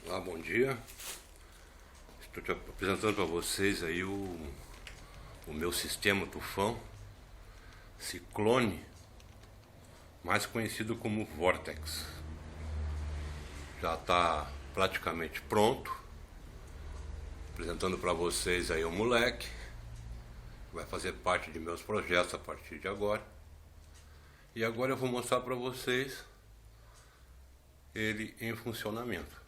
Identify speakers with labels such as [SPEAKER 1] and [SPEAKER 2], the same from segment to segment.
[SPEAKER 1] Olá, bom dia. Estou te apresentando para vocês aí o meu sistema tufão Ciclone, mais conhecido como Vortex. Já está praticamente pronto. Apresentando para vocês aí o moleque, que vai fazer parte de meus projetos a partir de agora. E agora eu vou mostrar para vocês ele em funcionamento.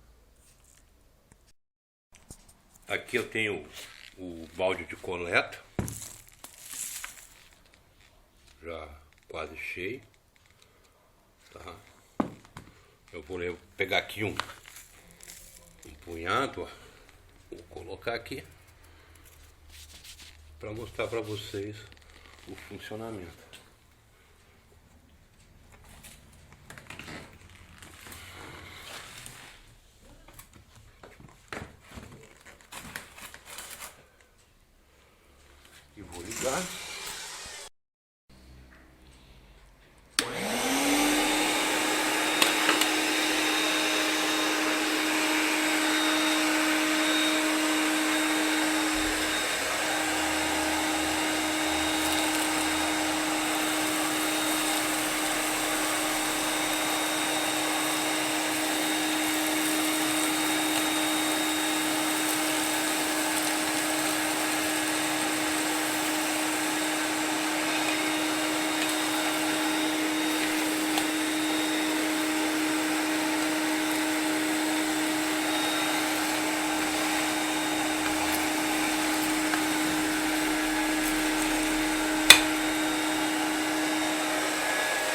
[SPEAKER 1] Aqui eu tenho o balde de coleta, já quase cheio, tá? Eu vou pegar aqui um punhado, ó. Vou colocar aqui para mostrar para vocês o funcionamento. E vou ligar.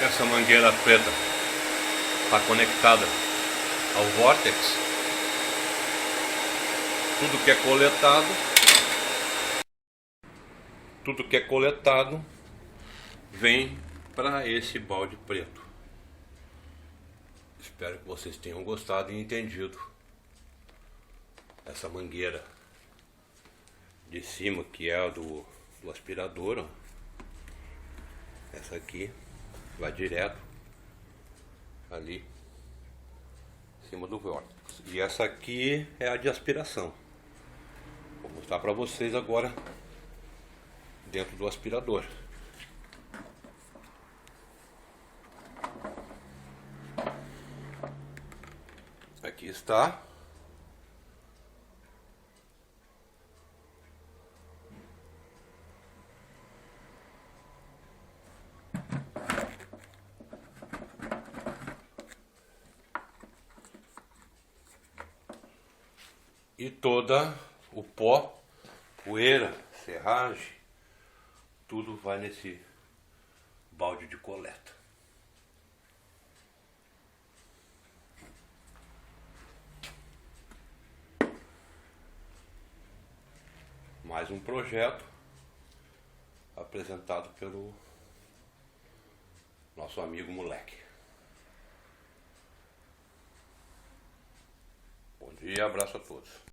[SPEAKER 1] Essa mangueira preta está conectada ao Vortex. Tudo que é coletado vem para esse balde preto. Espero que vocês tenham gostado e entendido. Essa mangueira de cima, que é a do aspirador, ó. Essa aqui vai direto ali em cima do Vortex. E essa aqui é a de aspiração. Vou mostrar para vocês agora dentro do aspirador. Aqui está. E toda o pó, poeira, serragem, tudo vai nesse balde de coleta. Mais um projeto apresentado pelo nosso amigo moleque. Bom dia, abraço a todos.